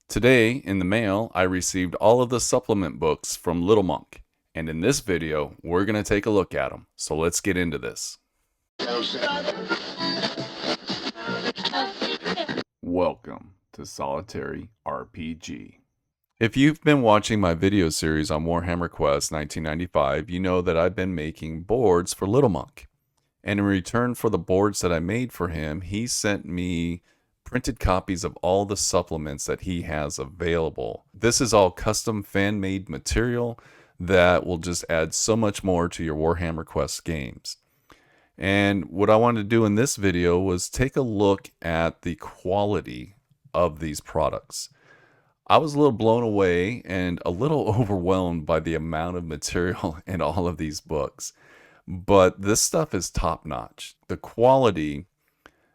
Today, in the mail, I received all of the supplement books from Little Monk, and in this video, we're going to take a look at them. So let's get into this. Welcome to Solitary RPG. If you've been watching my video series on Warhammer Quest 1995, you know that I've been making boards for Little Monk. And in return for the boards that I made for him, he sent me printed copies of all the supplements that he has available. This is all custom fan-made material that will just add so much more to your Warhammer Quest games. And what I wanted to do in this video was take a look at the quality of these products. I was a little blown away and a little overwhelmed by the amount of material in all of these books. But this stuff is top-notch. The quality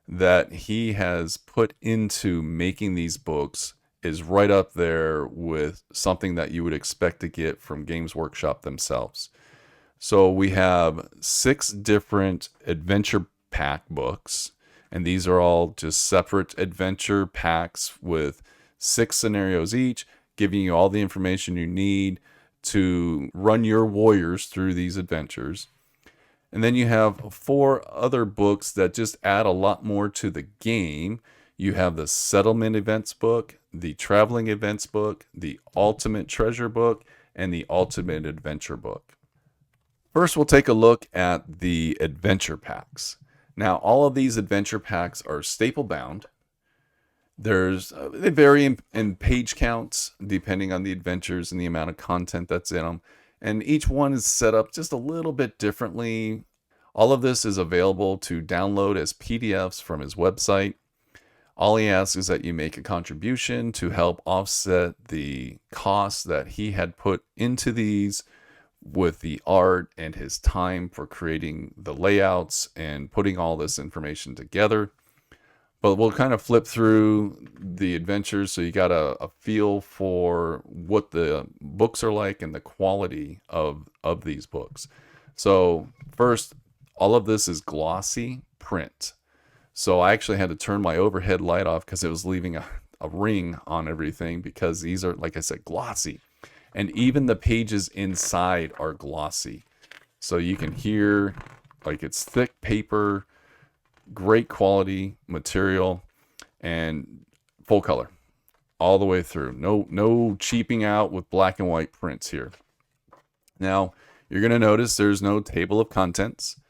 that he has put into making these books is right up there with something that you would expect to get from Games Workshop themselves. So we have 6 different adventure pack books, and these are all just separate adventure packs with 6 scenarios each, giving you all the information you need to run your warriors through these adventures. And then you have 4 other books that just add a lot more to the game. You have the Settlement Events book, the Traveling Events book, the Ultimate Treasure book, and the Ultimate Adventure book. First, we'll take a look at the adventure packs. Now, all of these adventure packs are staple bound. They vary in page counts depending on the adventures and the amount of content that's in them. And each one is set up just a little bit differently. All of this is available to download as PDFs from his website. All he asks is that you make a contribution to help offset the costs that he had put into these with the art and his time for creating the layouts and putting all this information together. But we'll kind of flip through the adventures so you got a feel for what the books are like and the quality of these books. So first, all of this is glossy print. So I actually had to turn my overhead light off because it was leaving a ring on everything, because these are, like I said, glossy. And even the pages inside are glossy. So you can hear, like, it's thick paper, great quality material, and full color all the way through. No cheaping out with black and white prints here. Now, you're going to notice there's no table of contents.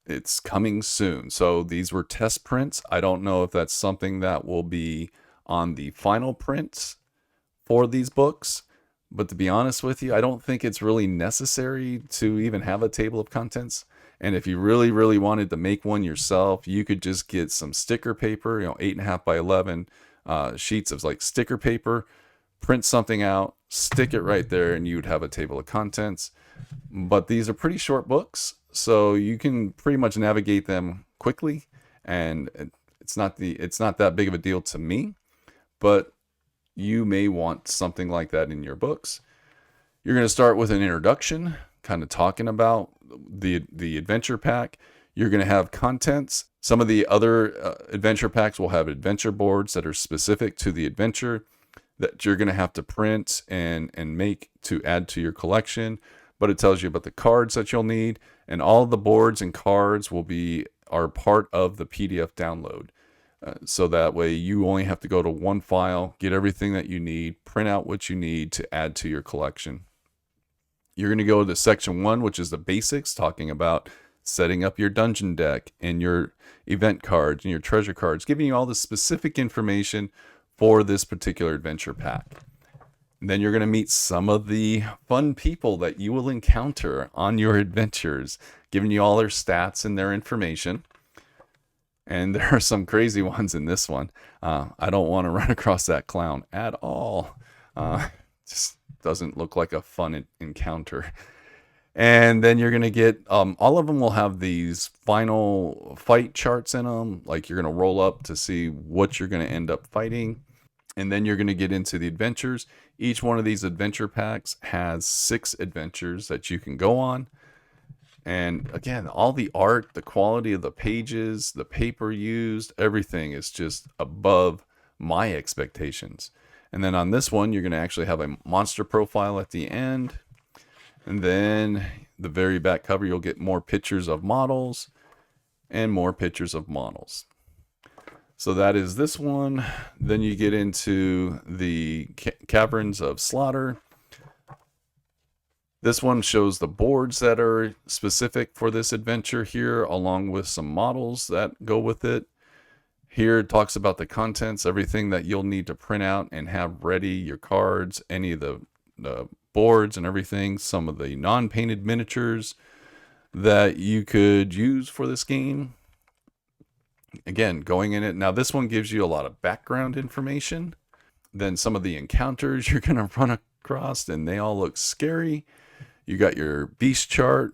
It's coming soon. So these were test prints. I don't know if that's something that will be on the final prints for these books. But to be honest with you, I don't think it's really necessary to even have a table of contents. And if you really, really wanted to make one yourself, you could just get some sticker paper, 8.5 by 11 sheets of like sticker paper, print something out, stick it right there, and you'd have a table of contents. But these are pretty short books, so you can pretty much navigate them quickly, and it's not that big of a deal to me. But you may want something like that in your books. You're going to start with an introduction, kind of talking about the adventure pack. You're going to have contents. Some of the other adventure packs will have adventure boards that are specific to the adventure that you're going to have to print and make to add to your collection. But it tells you about the cards that you'll need, and all the boards and cards are part of the PDF download. So that way you only have to go to one file, get everything that you need, print out what you need to add to your collection. You're going to go to section 1, which is the basics, talking about setting up your dungeon deck and your event cards and your treasure cards, giving you all the specific information for this particular adventure pack. And then you're going to meet some of the fun people that you will encounter on your adventures, giving you all their stats and their information. And there are some crazy ones in this one. I don't want to run across that clown at all. Just doesn't look like a fun encounter. And then you're going to get, all of them will have these final fight charts in them. Like, you're going to roll up to see what you're going to end up fighting. And then you're going to get into the adventures. Each one of these adventure packs has 6 adventures that you can go on. And again, all the art, the quality of the pages, the paper used, everything is just above my expectations. And then on this one, you're going to actually have a monster profile at the end. And then the very back cover, you'll get more pictures of models and more pictures of models. So that is this one. Then you get into the Caverns of Slaughter. This one shows the boards that are specific for this adventure here, along with some models that go with it. Here it talks about the contents, everything that you'll need to print out and have ready, your cards, any of the boards and everything, some of the non-painted miniatures that you could use for this game. Again, going in it. Now this one gives you a lot of background information. Then some of the encounters you're going to run across, and they all look scary. You got your beast chart.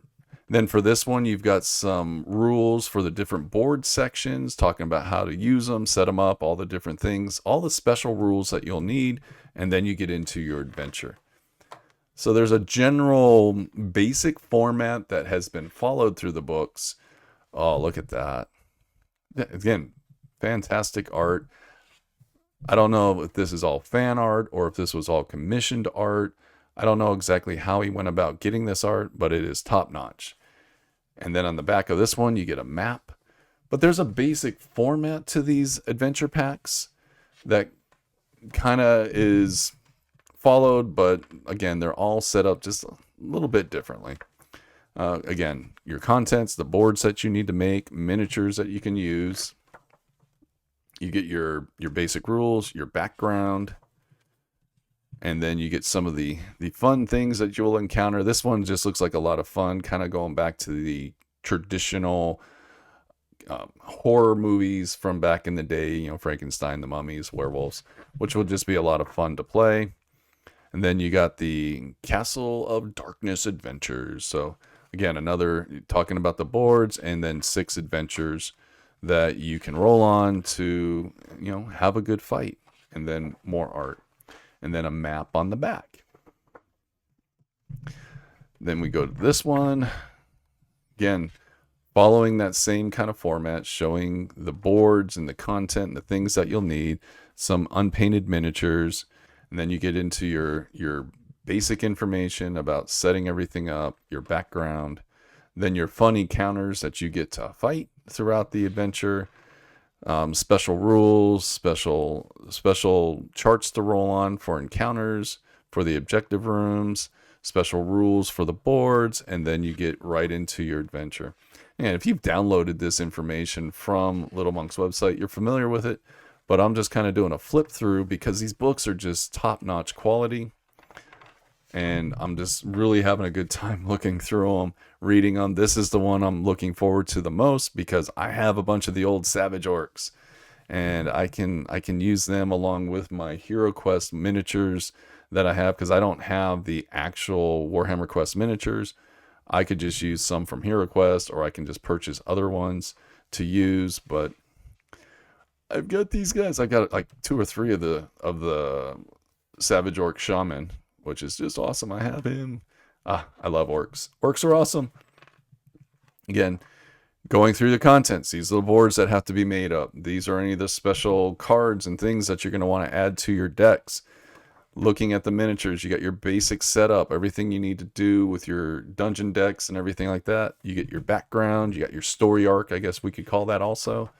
Then for this one, you've got some rules for the different board sections, talking about how to use them, set them up, all the different things, all the special rules that you'll need, and then you get into your adventure. So there's a general basic format that has been followed through the books. Oh, look at that. Again, fantastic art. I don't know if this is all fan art or if this was all commissioned art. I don't know exactly how he went about getting this art, but it is top notch. And then on the back of this one, you get a map. But there's a basic format to these adventure packs that kind of is followed, but again, they're all set up just a little bit differently. Again, your contents, the boards that you need to make, miniatures that you can use. You get your basic rules, your background, and then you get some of the fun things that you'll encounter. This one just looks like a lot of fun, kind of going back to the traditional horror movies from back in the day, you know, Frankenstein, the mummies, werewolves, which will just be a lot of fun to play. And then you got the Castle of Darkness adventures. So again, another talking about the boards, and then 6 adventures that you can roll on to, you know, have a good fight. And then more art. And then a map on the back. Then we go to this one. Again, following that same kind of format, showing the boards and the content and the things that you'll need, some unpainted miniatures, and then you get into your basic information about setting everything up, your background, then your fun encounters that you get to fight throughout the adventure. Special rules, special charts to roll on for encounters, for the objective rooms, special rules for the boards, and then you get right into your adventure. And if you've downloaded this information from Little Monk's website, you're familiar with it, but I'm just kind of doing a flip through because these books are just top-notch quality. And I'm just really having a good time looking through them, reading them. This is the one I'm looking forward to the most because I have a bunch of the old Savage Orcs, and I can use them along with my Hero Quest miniatures that I have, because I don't have the actual Warhammer Quest miniatures. I could just use some from Hero Quest, or I can just purchase other ones to use. But I've got these guys. I've got like 2 or 3 of the Savage Orc Shaman, which is just awesome. I have him. I love orcs. Orcs are awesome. Again, going through the contents, these little boards that have to be made up. These are any of the special cards and things that you're going to want to add to your decks. Looking at the miniatures, you got your basic setup, everything you need to do with your dungeon decks and everything like that. You get your background, you got your story arc, I guess we could call that also.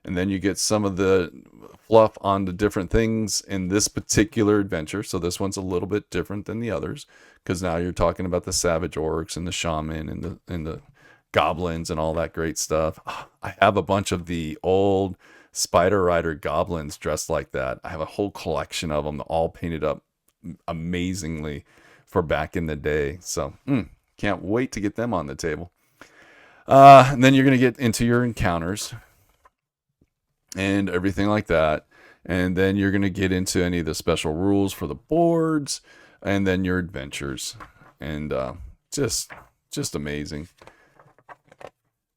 And then you get some of the fluff on the different things in this particular adventure. So this one's a little bit different than the others, because now you're talking about the Savage Orcs and the Shaman and the Goblins and all that great stuff. I have a bunch of the old Spider Rider Goblins dressed like that. I have a whole collection of them, all painted up amazingly for back in the day. So can't wait to get them on the table. And then you're going to get into your encounters and everything like that. And then you're going to get into any of the special rules for the boards, and then your adventures. And just amazing.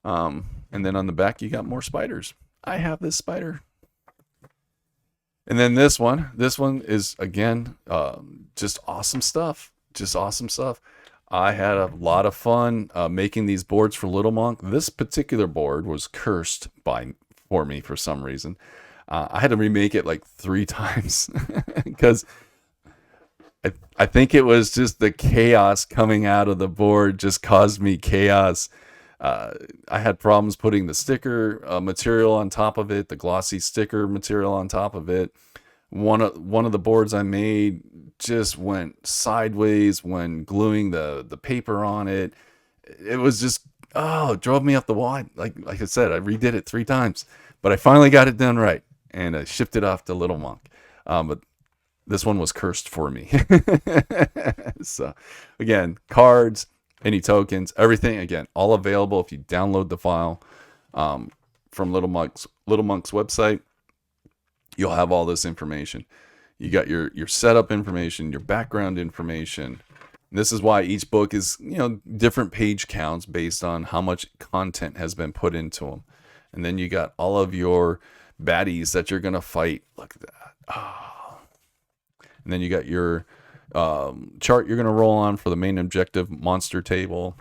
And then on the back, you got more spiders. I have this spider. And then this one is, again, just awesome stuff. Just awesome stuff. I had a lot of fun making these boards for Little Monk. This particular board was cursed for me for some reason. I had to remake it like 3 times because I think it was just the chaos coming out of the board just caused me chaos. I had problems putting the sticker material on top of it, the glossy sticker material on top of it. One of the boards I made just went sideways when gluing the paper on it. It was just, oh, it drove me up the wall. Like I said, I redid it 3 times, but I finally got it done right, and I shipped it off to Little Monk. But this one was cursed for me. So again, cards, any tokens, everything, again, all available if you download the file from Little Monk's website. You'll have all this information. You got your setup information, your background information. This is why each book is, different page counts based on how much content has been put into them. And then you got all of your baddies that you're going to fight. Look at that. Oh. And then you got your chart you're going to roll on for the main objective monster table.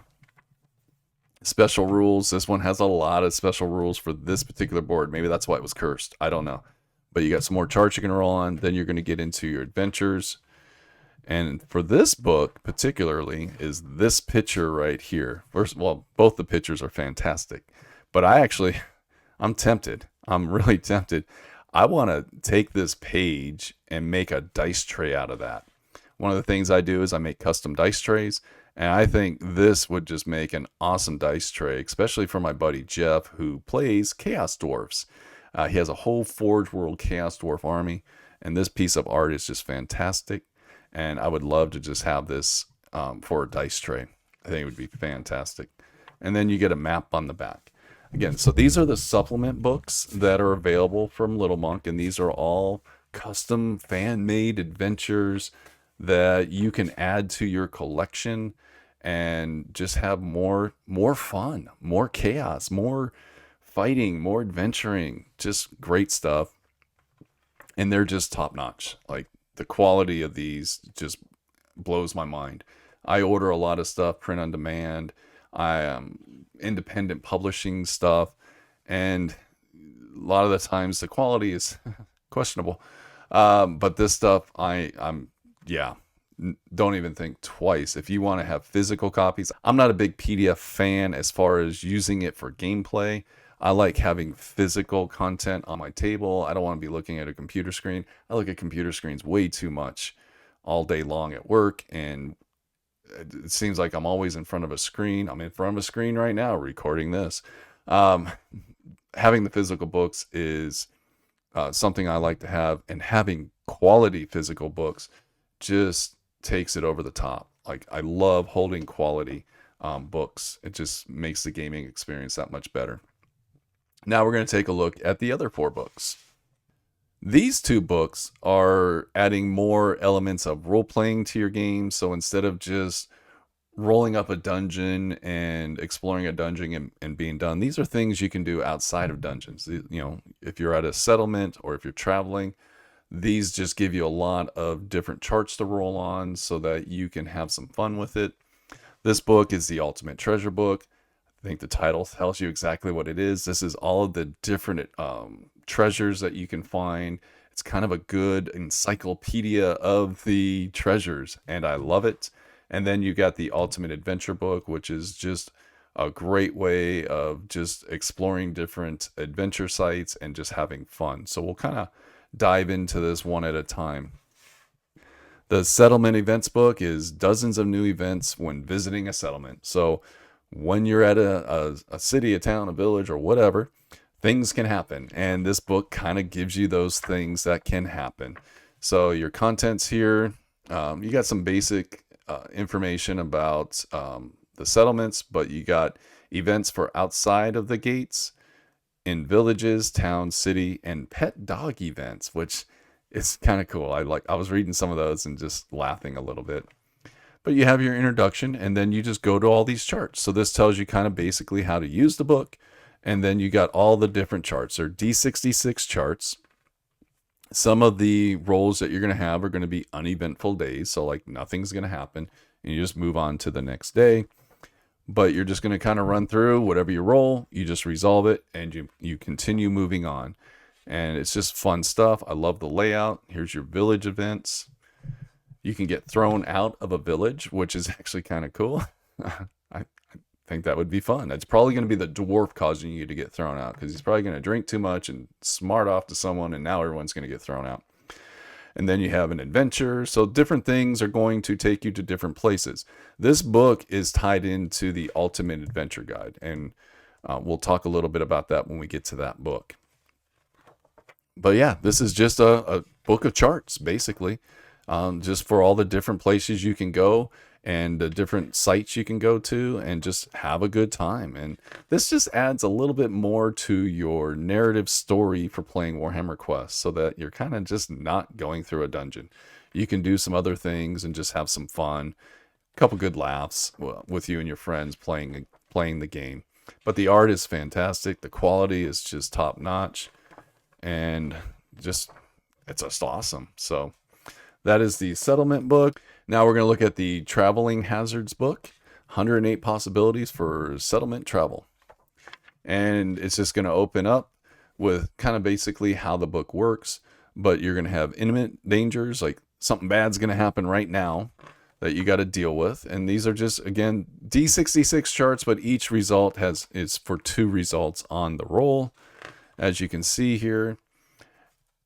Special rules. This one has a lot of special rules for this particular board. Maybe that's why it was cursed. I don't know. But you got some more charts you're going to roll on. Then you're going to get into your adventures. And for this book particularly is this picture right here. First of all, both the pictures are fantastic. But I'm tempted. I'm really tempted. I want to take this page and make a dice tray out of that. One of the things I do is I make custom dice trays. And I think this would just make an awesome dice tray, especially for my buddy Jeff, who plays Chaos Dwarfs. He has a whole Forge World Chaos Dwarf army, and this piece of art is just fantastic. And I would love to just have this for a dice tray. I think it would be fantastic. And then you get a map on the back. Again, so these are the supplement books that are available from Little Monk, and these are all custom fan-made adventures that you can add to your collection and just have more fun, more chaos, more fighting, more adventuring, just great stuff. And they're just top notch. Like, the quality of these just blows my mind. I order a lot of stuff print on demand. I am independent publishing stuff, and a lot of the times the quality is questionable. But this stuff, don't even think twice. If you want to have physical copies, I'm not a big PDF fan as far as using it for gameplay. I like having physical content on my table. I don't want to be looking at a computer screen. I look at computer screens way too much all day long at work, and it seems like I'm always in front of a screen. I'm in front of a screen right now recording this. Having the physical books is something I like to have, and having quality physical books just takes it over the top. Like, I love holding quality books. It just makes the gaming experience that much better. Now we're going to take a look at the other 4 books. These 2 books are adding more elements of role-playing to your game. So instead of just rolling up a dungeon and exploring a dungeon and being done, these are things you can do outside of dungeons. If you're at a settlement or if you're traveling, these just give you a lot of different charts to roll on so that you can have some fun with it. This book is the Ultimate Treasure Book. I think the title tells you exactly what it is. This is all of the different treasures that you can find. It's kind of a good encyclopedia of the treasures, and I love it. And then you got the Ultimate Adventure Book, which is just a great way of just exploring different adventure sites and just having fun. So we'll kind of dive into this one at a time. The Settlement Events book is dozens of new events when visiting a settlement. So when you're at a city, a town, a village, or whatever, things can happen. And this book kind of gives you those things that can happen. So your contents here, you got some basic information about the settlements, but you got events for outside of the gates, in villages, town, city, and pet dog events, which is kind of cool. I was reading some of those and just laughing a little bit. But you have your introduction, and then you just go to all these charts. So this tells you kind of basically how to use the book, and then you got all the different charts. They're D66 charts. Some of the rolls that you're going to have are going to be uneventful days, so like nothing's going to happen, and you just move on to the next day. But you're just going to kind of run through whatever you roll, you just resolve it, and you continue moving on. And it's just fun stuff. I love the layout. Here's your village events. You can get thrown out of a village, which is actually kind of cool. I think that would be fun. It's probably going to be the dwarf causing you to get thrown out, because he's probably going to drink too much and smart off to someone, and now everyone's going to get thrown out. And then you have an adventure. So different things are going to take you to different places. This book is tied into the Ultimate Adventure Guide, and we'll talk a little bit about that when we get to that book. But yeah, this is just a book of charts, basically, just for all the different places you can go and the different sites you can go to and just have a good time. And this just adds a little bit more to your narrative story for playing Warhammer Quest, so that you're kind of just not going through a dungeon. You can do some other things and just have some fun, a couple good laughs with you and your friends playing the game. But the art is fantastic. The quality is just top notch. And it's just awesome. So that is the settlement book. Now we're going to look at the traveling hazards book, 108 possibilities for settlement travel. And it's just going to open up with kind of basically how the book works, but you're going to have imminent dangers, like something bad's going to happen right now that you got to deal with. And these are just, again, D66 charts, but each result is for 2 results on the roll. As you can see here,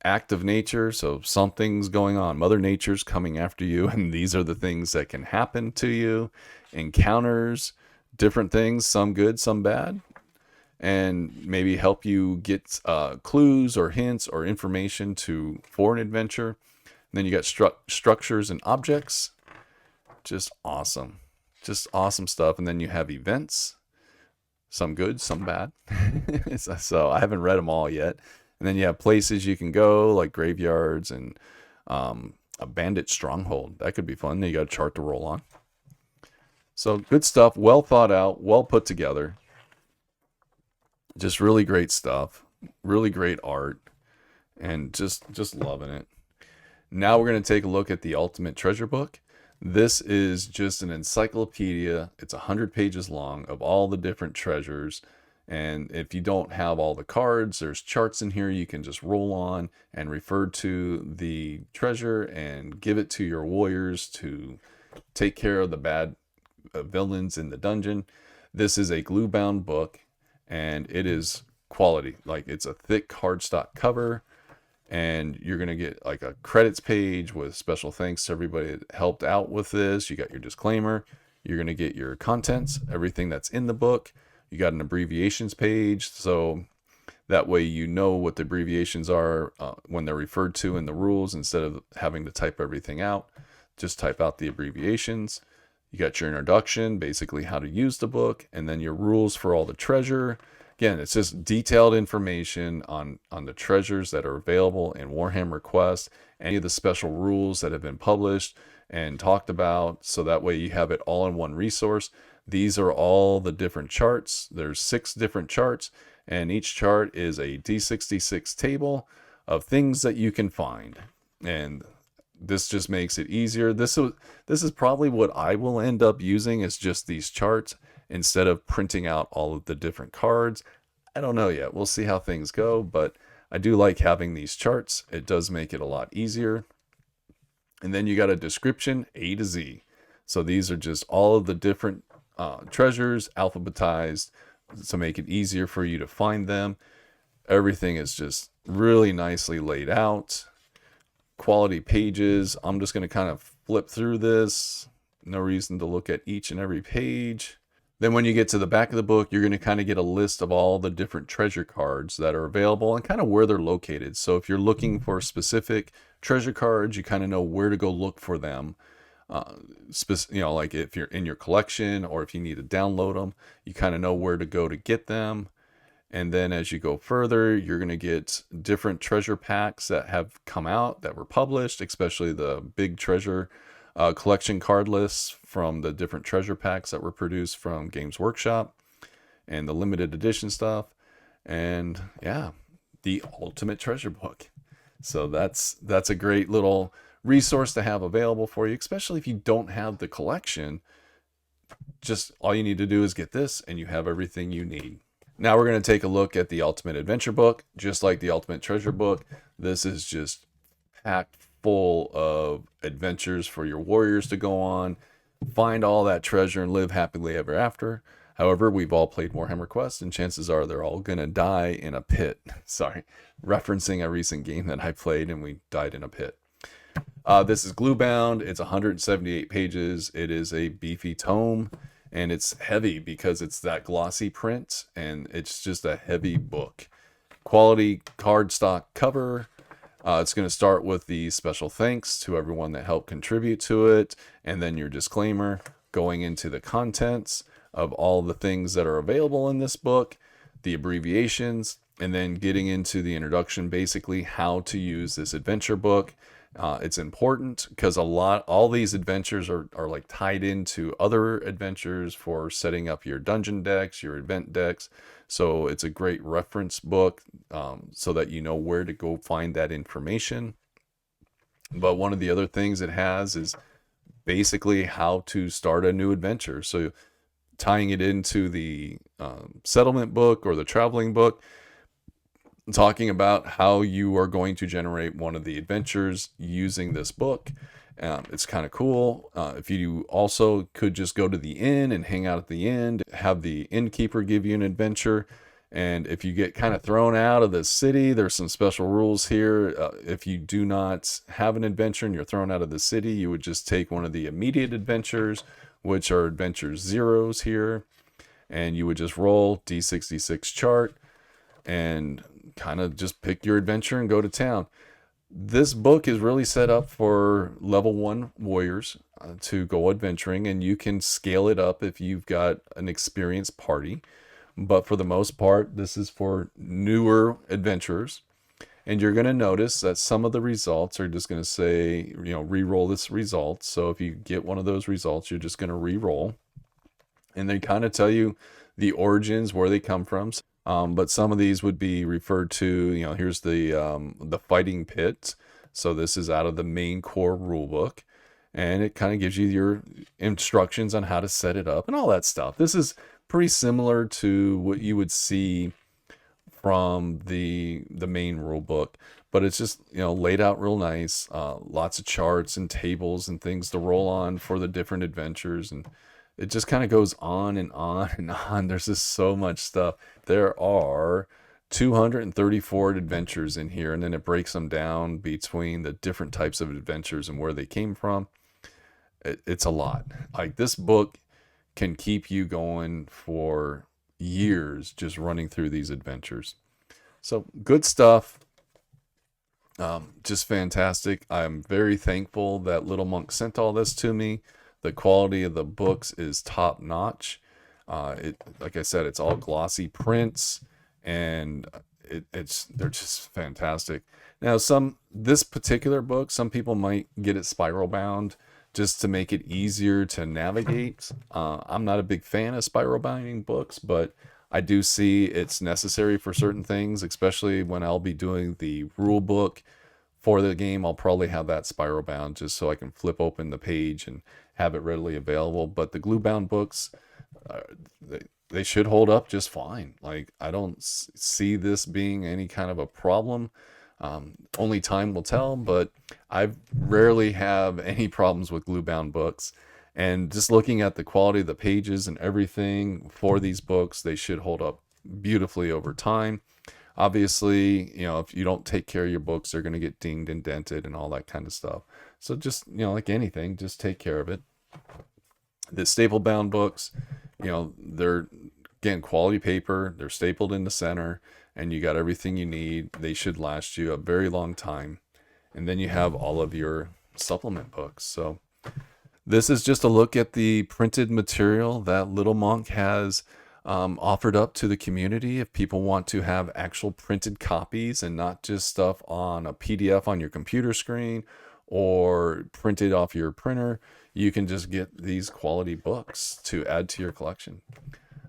act of nature, so something's going on. Mother Nature's coming after you, and these are the things that can happen to you. Encounters, different things, some good, some bad, and maybe help you get clues or hints or information for an adventure. And then you got structures and objects. Just awesome stuff. And then you have events. Some good, some bad. So I haven't read them all yet. And then you have places you can go, like graveyards and a bandit stronghold. That could be fun. Then you got a chart to roll on. So good stuff, well thought out, well put together. Just really great stuff, really great art, and just loving it. Now we're going to take a look at the Ultimate Treasure Book. This is just an encyclopedia. It's 100 pages long of all the different treasures. And if you don't have all the cards, there's charts in here you can just roll on and refer to the treasure and give it to your warriors to take care of the bad villains in the dungeon. This is a glue-bound book, and it is quality. Like, it's a thick cardstock cover. And you're going to get like a credits page with special thanks to everybody that helped out with this. You got your disclaimer. You're going to get your contents, everything that's in the book. You got an abbreviations page, so that way you know what the abbreviations are when they're referred to in the rules, instead of having to type everything out. Just type out the abbreviations. You got your introduction, basically how to use the book, and then your rules for all the treasure. Again, it's just detailed information on the treasures that are available in Warhammer Quest, any of the special rules that have been published and talked about, so that way you have it all in one resource. These are all the different charts. There's 6 different charts, and each chart is a D66 table of things that you can find. And this just makes it easier. This is probably what I will end up using, is just these charts, instead of printing out all of the different cards. I don't know yet. We'll see how things go, but I do like having these charts. It does make it a lot easier. And then you got a description A to Z. So these are just all of the different treasures alphabetized to make it easier for you to find them. Everything is just really nicely laid out. Quality pages. I'm just going to kind of flip through this. No reason to look at each and every page. Then when you get to the back of the book, you're going to kind of get a list of all the different treasure cards that are available and kind of where they're located. So if you're looking for specific treasure cards, you kind of know where to go look for them. Like if you're in your collection, or if you need to download them, you kind of know where to go to get them. And then as you go further, you're going to get different treasure packs that have come out, that were published, especially the big treasure collection card lists from the different treasure packs that were produced from Games Workshop, and the limited edition stuff. And yeah, the Ultimate Treasure Book. So that's a great little resource to have available for you, especially if you don't have the collection. Just all you need to do is get this, and you have everything you need. Now we're going to take a look at the Ultimate Adventure book. Just like the Ultimate Treasure book, this is just packed full of adventures for your warriors to go on, find all that treasure, and live happily ever after. However, we've all played Warhammer Quest, and chances are they're all going to die in a pit. Sorry, referencing a recent game that I played and we died in a pit. This is glue bound. It's 178 pages. It is a beefy tome, and it's heavy because it's that glossy print, and it's just a heavy book. Quality cardstock cover. It's going to start with the special thanks to everyone that helped contribute to it, and then your disclaimer going into the contents of all the things that are available in this book, the abbreviations, and then getting into the introduction, basically how to use this adventure book. It's important because all these adventures are like tied into other adventures for setting up your dungeon decks, your event decks. So it's a great reference book so that you know where to go find that information. But one of the other things it has is basically how to start a new adventure. So tying it into the settlement book or the traveling book, talking about how you are going to generate one of the adventures using this book. It's kind of cool. If you also could just go to the inn and hang out at the inn, have the innkeeper give you an adventure. And if you get kind of thrown out of the city, there's some special rules here. If you do not have an adventure and you're thrown out of the city, you would just take one of the immediate adventures, which are adventure zeros here. And you would just roll D66 chart and kind of just pick your adventure and go to town. This book is really set up for level 1 warriors to go adventuring, and you can scale it up if you've got an experienced party. But for the most part, this is for newer adventurers. And you're going to notice that some of the results are just going to say, re-roll this result. So if you get one of those results, you're just going to re-roll. And they kind of tell you the origins, where they come from. But some of these would be referred to, here's the fighting pit. So this is out of the main core rulebook, and it kind of gives you your instructions on how to set it up and all that stuff. This is pretty similar to what you would see from the main rulebook, but it's just, laid out real nice. Lots of charts and tables and things to roll on for the different adventures, and it just kind of goes on and on and on. There's just so much stuff. There are 234 adventures in here, and then it breaks them down between the different types of adventures and where they came from. It's a lot. Like, this book can keep you going for years just running through these adventures. So good stuff. Just fantastic. I'm very thankful that Little Monk sent all this to me. The quality of the books is top notch. Like I said, it's all glossy prints, and they're just fantastic. Now, this particular book, some people might get it spiral bound just to make it easier to navigate. I'm not a big fan of spiral binding books, but I do see it's necessary for certain things, especially when I'll be doing the rule book for the game. I'll probably have that spiral bound just so I can flip open the page and have it readily available. But the glue bound books, they should hold up just fine. Like, I don't see this being any kind of a problem. Only time will tell, but I rarely have any problems with glue bound books. And just looking at the quality of the pages and everything for these books, they should hold up beautifully over time. Obviously, if you don't take care of your books, they're going to get dinged and dented and all that kind of stuff. So just, like anything, just take care of it. The staple bound books, they're, again, quality paper. They're stapled in the center, and you got everything you need. They should last you a very long time. And then you have all of your supplement books. So this is just a look at the printed material that Little Monk has offered up to the community. If people want to have actual printed copies and not just stuff on a PDF on your computer screen or printed off your printer, you can just get these quality books to add to your collection.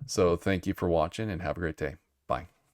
So thank you for watching, and have a great day. Bye.